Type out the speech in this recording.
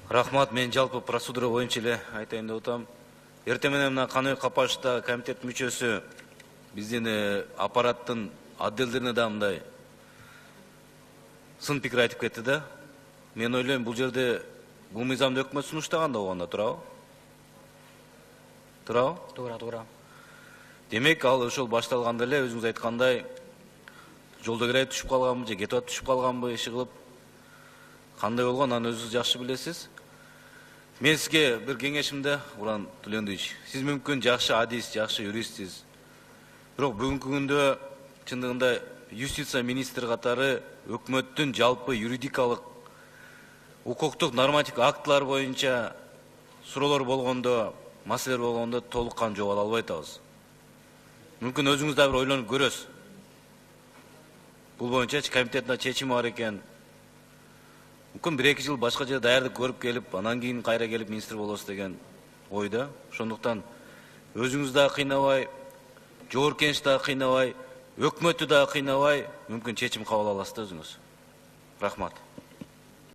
Рахмат, мен жалпы процедура боюнча эле айтайын деп атам. Эртең менен мына Каныбек Капашевта комитет мүчөсү биздин аппараттын отделдерине да мындай сын пикир айтып кетти да. Мен ойлойм, бул жерде бул мыйзамды өкмөт сунуштаган да болгондо туурабы? Туура. Демек, ал ошол башталганда эле өзүңүз айткандай жолдо кире түшүп калганбы же кетип түшүп калганбы, иши кылып кандай болгон, аны өзүңүз жакшы билесиз. Мен сизге бир кеңешимде, Уран Төлөндөевич, сиз мүмкүн жакшы адис, жакшы юристсиз. Бирок бүгүнкү күндө чындыгында юстиция министри катары өкмөттүн жалпы юридикалык укуктук нормативдик актылар боюнча суроолор болгондо, маселелер болгондо толук кан жооп ала албай атабыз. Мүмкүн өзүңүз да бир ойлонуп көрөсүз. Бул боюнча комитеттин чечими бар экен. Мүмкүн 1-2 жыл башка жерде даярдык көрүп келип, анан кийин кайра келип министр болосуз деген ойда. Ошондуктан өзүңүз да кыйнабай, жогорку кеңеш да кыйнабай, өкмөттү да кыйнабай, мүмкүн чечим кабыл аласыз да өзүңүз. Рахмат.